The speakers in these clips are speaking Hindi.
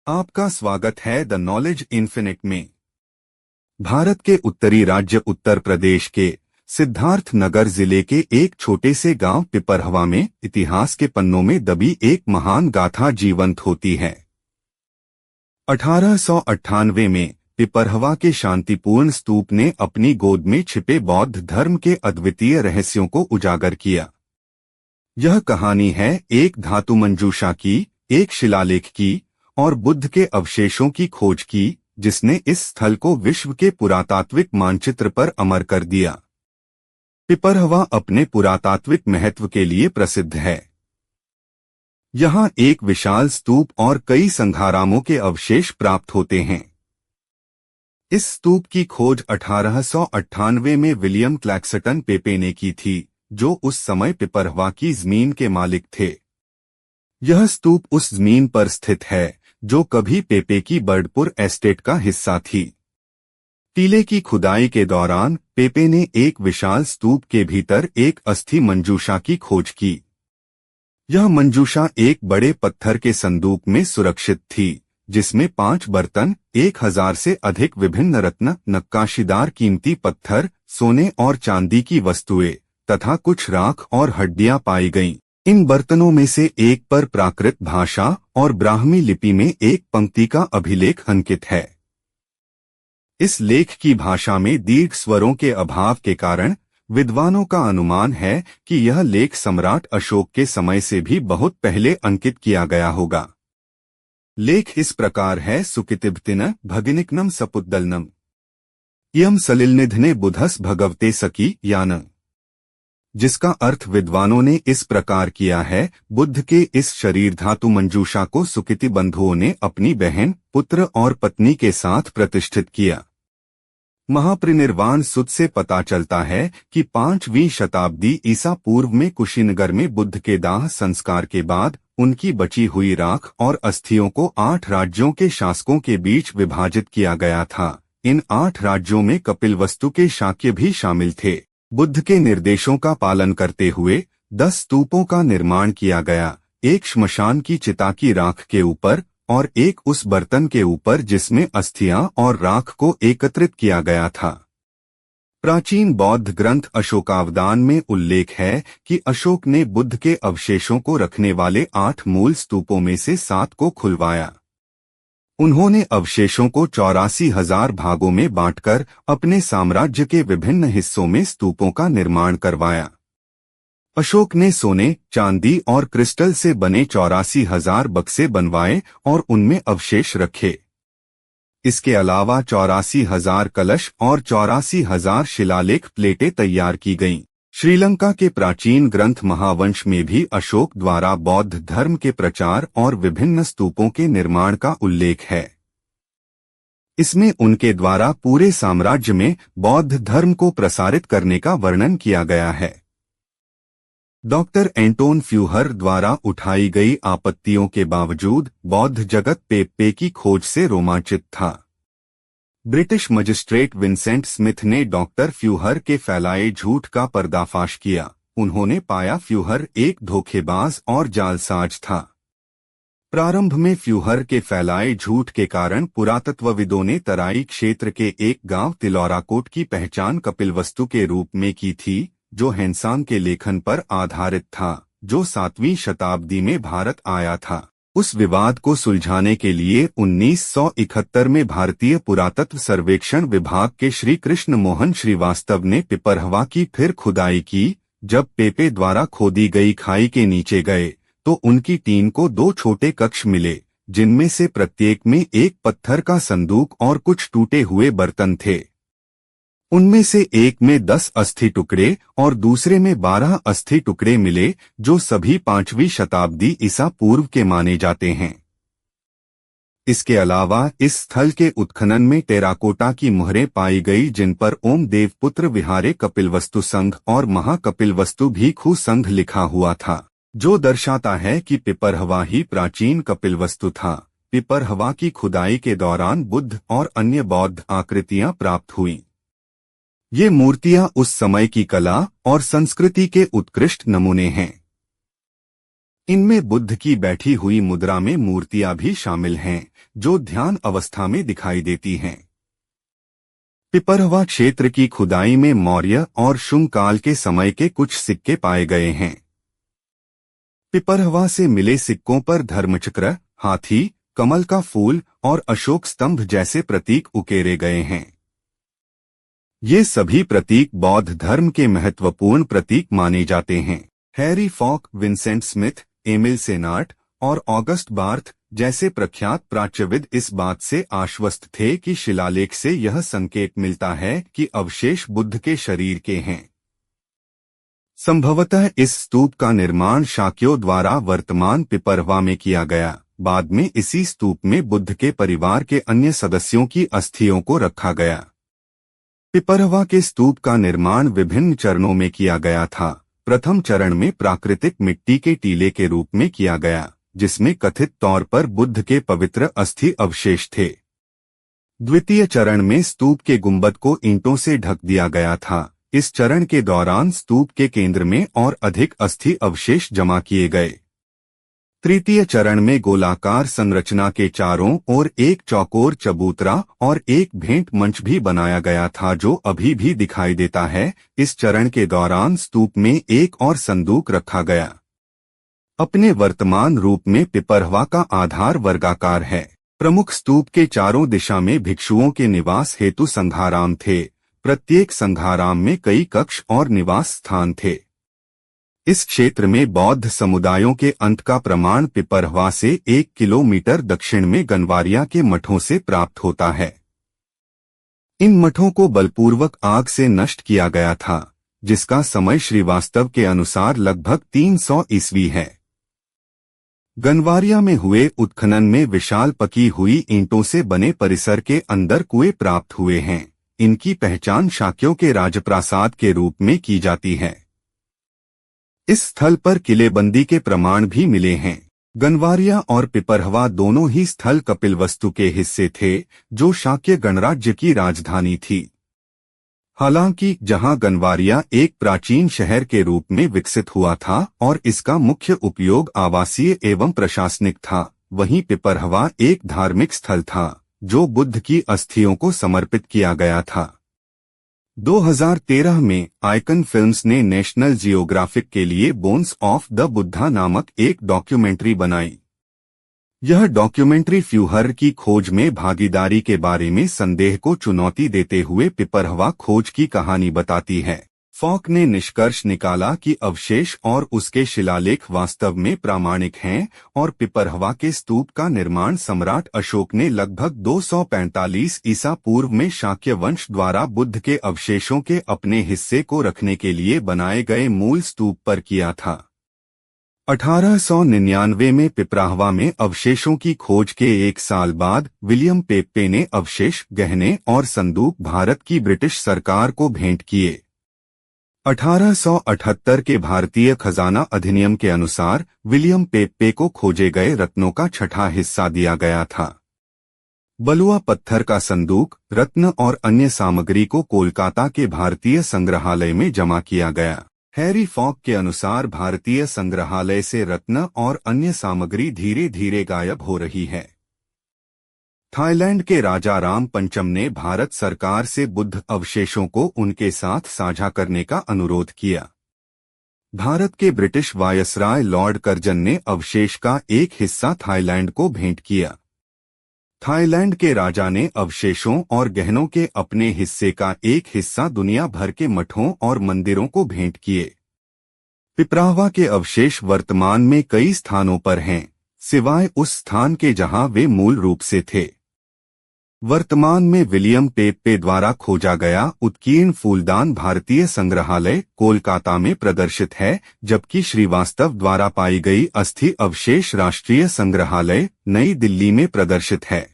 आपका स्वागत है द नॉलेज इन्फिनिट में। भारत के उत्तरी राज्य उत्तर प्रदेश के सिद्धार्थ नगर जिले के एक छोटे से गांव पिपरहवा में इतिहास के पन्नों में दबी एक महान गाथा जीवंत होती है। 1898 में पिपरहवा के शांतिपूर्ण स्तूप ने अपनी गोद में छिपे बौद्ध धर्म के अद्वितीय रहस्यों को उजागर किया। यह कहानी है एक धातु मंजूषा की, एक शिलालेख की और बुद्ध के अवशेषों की खोज की, जिसने इस स्थल को विश्व के पुरातात्विक मानचित्र पर अमर कर दिया। पिपरहवा अपने पुरातात्विक महत्व के लिए प्रसिद्ध है। यहाँ एक विशाल स्तूप और कई संघारामों के अवशेष प्राप्त होते हैं। इस स्तूप की खोज 1898 में विलियम क्लैक्सटन पेपे ने की थी, जो उस समय पिपरहवा की जमीन के मालिक थे। यह स्तूप उस जमीन पर स्थित है जो कभी पेपे की बर्डपुर एस्टेट का हिस्सा थी। टीले की खुदाई के दौरान पेपे ने एक विशाल स्तूप के भीतर एक अस्थि मंजूषा की खोज की। यह मंजूषा एक बड़े पत्थर के संदूक में सुरक्षित थी, जिसमें 5 बर्तन, 1000 से अधिक विभिन्न रत्न, नक्काशीदार कीमती पत्थर, सोने और चांदी की वस्तुएं तथा कुछ राख और हड्डियां पाई गईं। इन बर्तनों में से एक पर प्राकृत भाषा और ब्राह्मी लिपि में एक पंक्ति का अभिलेख अंकित है। इस लेख की भाषा में दीर्घ स्वरों के अभाव के कारण विद्वानों का अनुमान है कि यह लेख सम्राट अशोक के समय से भी बहुत पहले अंकित किया गया होगा। लेख इस प्रकार है: सुकितिब्तिन भगिनिकनम सपुद्दलनम यम सलिलनिधने बुधस भगवते सकी यान, जिसका अर्थ विद्वानों ने इस प्रकार किया है: बुद्ध के इस शरीर धातु मंजूषा को सुकिति बंधुओं ने अपनी बहन, पुत्र और पत्नी के साथ प्रतिष्ठित किया। महापरिनिर्वाण सूत्र से पता चलता है कि 5वीं शताब्दी ईसा पूर्व में कुशीनगर में बुद्ध के दाह संस्कार के बाद उनकी बची हुई राख और अस्थियों को 8 राज्यों के शासकों के बीच विभाजित किया गया था। इन 8 राज्यों में कपिलवस्तु के शाक्य भी शामिल थे। बुद्ध के निर्देशों का पालन करते हुए 10 स्तूपों का निर्माण किया गया, एक श्मशान की चिता की राख के ऊपर और एक उस बर्तन के ऊपर जिसमें अस्थियां और राख को एकत्रित किया गया था। प्राचीन बौद्ध ग्रंथ अशोकावदान में उल्लेख है कि अशोक ने बुद्ध के अवशेषों को रखने वाले 8 मूल स्तूपों में से 7 को खुलवाया। उन्होंने अवशेषों को 84,000 भागों में बांटकर अपने साम्राज्य के विभिन्न हिस्सों में स्तूपों का निर्माण करवाया। अशोक ने सोने, चांदी और क्रिस्टल से बने 84,000 बक्से बनवाए और उनमें अवशेष रखे। इसके अलावा 84,000 कलश और 84,000 शिलालेख प्लेटें तैयार की गईं। श्रीलंका के प्राचीन ग्रंथ महावंश में भी अशोक द्वारा बौद्ध धर्म के प्रचार और विभिन्न स्तूपों के निर्माण का उल्लेख है। इसमें उनके द्वारा पूरे साम्राज्य में बौद्ध धर्म को प्रसारित करने का वर्णन किया गया है। डॉक्टर एंटोन फ्यूहर द्वारा उठाई गई आपत्तियों के बावजूद बौद्ध जगत पेपे की खोज से रोमांचित था। ब्रिटिश मजिस्ट्रेट विंसेंट स्मिथ ने डॉक्टर फ्यूहर के फैलाए झूठ का पर्दाफाश किया। उन्होंने पाया फ्यूहर एक धोखेबाज और जालसाज था। प्रारंभ में फ्यूहर के फैलाए झूठ के कारण पुरातत्वविदों ने तराई क्षेत्र के एक गांव तिलौराकोट की पहचान कपिलवस्तु के रूप में की थी, जो हेनसांग के लेखन पर आधारित था, जो 7वीं शताब्दी में भारत आया था। उस विवाद को सुलझाने के लिए 1971 में भारतीय पुरातत्व सर्वेक्षण विभाग के श्री कृष्ण मोहन श्रीवास्तव ने पिपरहवा की फिर खुदाई की। जब पेपे द्वारा खोदी गई खाई के नीचे गए तो उनकी टीम को 2 छोटे कक्ष मिले, जिनमें से प्रत्येक में एक पत्थर का संदूक और कुछ टूटे हुए बर्तन थे। उनमें से एक में 10 अस्थि टुकड़े और दूसरे में 12 अस्थि टुकड़े मिले, जो सभी 5वीं शताब्दी ईसा पूर्व के माने जाते हैं। इसके अलावा इस स्थल के उत्खनन में टेराकोटा की मुहरें पाई गई, जिन पर ओम देवपुत्र विहारे कपिलवस्तु संघ और महाकपिलवस्तु भिक्षु संघ लिखा हुआ था, जो दर्शाता है कि पिपरहवा ही प्राचीन कपिलवस्तु था। पिपरहवा की खुदाई के दौरान बुद्ध और अन्य बौद्ध आकृतियां प्राप्त हुईं। ये मूर्तियां उस समय की कला और संस्कृति के उत्कृष्ट नमूने हैं। इनमें बुद्ध की बैठी हुई मुद्रा में मूर्तियां भी शामिल हैं, जो ध्यान अवस्था में दिखाई देती हैं। पिपरहवा क्षेत्र की खुदाई में मौर्य और शुंग काल के समय के कुछ सिक्के पाए गए हैं। पिपरहवा से मिले सिक्कों पर धर्मचक्र, हाथी, कमल का फूल और अशोक स्तंभ जैसे प्रतीक उकेरे गए हैं। ये सभी प्रतीक बौद्ध धर्म के महत्वपूर्ण प्रतीक माने जाते हैं। Harry Falk, Vincent Smith, Emile Senart और ऑगस्ट बार्थ जैसे प्रख्यात प्राच्यविद इस बात से आश्वस्त थे कि शिलालेख से यह संकेत मिलता है कि अवशेष बुद्ध के शरीर के हैं। संभवतः इस स्तूप का निर्माण शाक्यों द्वारा वर्तमान पिपरहवा में किया गया। बाद में इसी स्तूप में बुद्ध के परिवार के अन्य सदस्यों की अस्थियों को रखा गया। पिपरहवा के स्तूप का निर्माण विभिन्न चरणों में किया गया था। प्रथम चरण में प्राकृतिक मिट्टी के टीले के रूप में किया गया, जिसमें कथित तौर पर बुद्ध के पवित्र अस्थि अवशेष थे। द्वितीय चरण में स्तूप के गुंबद को ईंटों से ढक दिया गया था। इस चरण के दौरान स्तूप के केंद्र में और अधिक अस्थि अवशेष जमा किए गए। तृतीय चरण में गोलाकार संरचना के चारों ओर एक चौकोर चबूतरा और एक भेंट मंच भी बनाया गया था, जो अभी भी दिखाई देता है। इस चरण के दौरान स्तूप में एक और संदूक रखा गया। अपने वर्तमान रूप में पिपरहवा का आधार वर्गाकार है। प्रमुख स्तूप के चारों दिशा में भिक्षुओं के निवास हेतु संघाराम थे। प्रत्येक संघाराम में कई कक्ष और निवास स्थान थे। इस क्षेत्र में बौद्ध समुदायों के अंत का प्रमाण पिपरहवा से 1 किलोमीटर दक्षिण में गनवारिया के मठों से प्राप्त होता है। इन मठों को बलपूर्वक आग से नष्ट किया गया था, जिसका समय श्रीवास्तव के अनुसार लगभग 300 ईस्वी है। गनवारिया में हुए उत्खनन में विशाल पकी हुई ईंटों से बने परिसर के अंदर कुएं प्राप्त हुए हैं। इनकी पहचान शाक्यों के राजप्रासाद के रूप में की जाती है। इस स्थल पर किलेबंदी के प्रमाण भी मिले हैं। गनवारिया और पिपरहवा दोनों ही स्थल कपिलवस्तु के हिस्से थे, जो शाक्य गणराज्य की राजधानी थी। हालांकि जहां गनवारिया एक प्राचीन शहर के रूप में विकसित हुआ था और इसका मुख्य उपयोग आवासीय एवं प्रशासनिक था, वहीं पिपरहवा एक धार्मिक स्थल था, जो बुद्ध की अस्थियों को समर्पित किया गया था। 2013 में आइकन फिल्म्स ने नेशनल जियोग्राफिक के लिए बोन्स ऑफ द बुद्धा नामक एक डॉक्यूमेंट्री बनाई। यह डॉक्यूमेंट्री फ्यूहर की खोज में भागीदारी के बारे में संदेह को चुनौती देते हुए पिपरहवा खोज की कहानी बताती है। फॉक ने निष्कर्ष निकाला कि अवशेष और उसके शिलालेख वास्तव में प्रामाणिक हैं और पिपरहवा के स्तूप का निर्माण सम्राट अशोक ने लगभग 245 ईसा पूर्व में शाक्य वंश द्वारा बुद्ध के अवशेषों के अपने हिस्से को रखने के लिए बनाए गए मूल स्तूप पर किया था। 1899 में पिपराहवा में अवशेषों की खोज के 1 साल बाद विलियम पेप्पे ने अवशेष, गहने और संदूक भारत की ब्रिटिश सरकार को भेंट किए। 1878 के भारतीय खजाना अधिनियम के अनुसार विलियम पेप्पे को खोजे गए रत्नों का 6ठा हिस्सा दिया गया था। बलुआ पत्थर का संदूक, रत्न और अन्य सामग्री को कोलकाता के भारतीय संग्रहालय में जमा किया गया। हैरी फॉक के अनुसार भारतीय संग्रहालय से रत्न और अन्य सामग्री धीरे धीरे गायब हो रही है। थाईलैंड के राजा राम पंचम ने भारत सरकार से बुद्ध अवशेषों को उनके साथ साझा करने का अनुरोध किया। भारत के ब्रिटिश वायसराय लॉर्ड कर्जन ने अवशेष का एक हिस्सा थाईलैंड को भेंट किया। थाईलैंड के राजा ने अवशेषों और गहनों के अपने हिस्से का एक हिस्सा दुनिया भर के मठों और मंदिरों को भेंट किए। पिपराहवा के अवशेष वर्तमान में कई स्थानों पर हैं, सिवाय उस स्थान के जहां वे मूल रूप से थे। वर्तमान में विलियम पेप्पे द्वारा खोजा गया उत्कीर्ण फूलदान भारतीय संग्रहालय कोलकाता में प्रदर्शित है, जबकि श्रीवास्तव द्वारा पाई गई अस्थि अवशेष राष्ट्रीय संग्रहालय नई दिल्ली में प्रदर्शित है।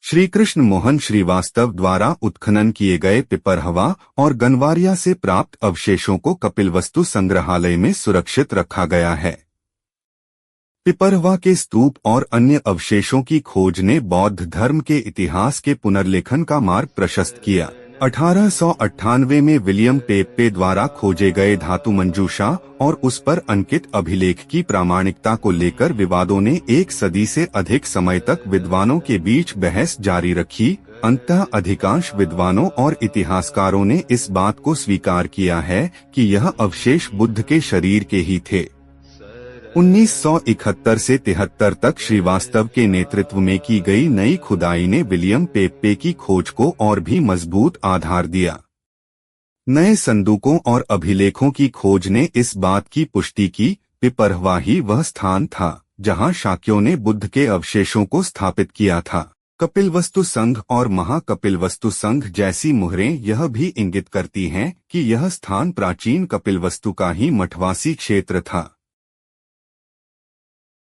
श्री कृष्ण मोहन श्रीवास्तव द्वारा उत्खनन किए गए पिपरहवा और गनवारिया से प्राप्त अवशेषों को कपिलवस्तु संग्रहालय में सुरक्षित रखा गया है। पिपरहवा के स्तूप और अन्य अवशेषों की खोज ने बौद्ध धर्म के इतिहास के पुनर्लेखन का मार्ग प्रशस्त किया। 1898 में विलियम पेप्पे द्वारा खोजे गए धातु मंजूषा और उस पर अंकित अभिलेख की प्रामाणिकता को लेकर विवादों ने एक सदी से अधिक समय तक विद्वानों के बीच बहस जारी रखी। अंततः अधिकांश विद्वानों और इतिहासकारों ने इस बात को स्वीकार किया है कि यह अवशेष बुद्ध के शरीर के ही थे। 1971 से 73 तक श्रीवास्तव के नेतृत्व में की गई नई खुदाई ने विलियम पेप्पे की खोज को और भी मजबूत आधार दिया। नए संदूकों और अभिलेखों की खोज ने इस बात की पुष्टि की पिपरहवा ही वह स्थान था जहां शाक्यों ने बुद्ध के अवशेषों को स्थापित किया था। कपिलवस्तु संघ और महाकपिलवस्तु संघ जैसी मुहरें यह भी इंगित करती हैं कि यह स्थान प्राचीन कपिलवस्तु का ही मठवासी क्षेत्र था।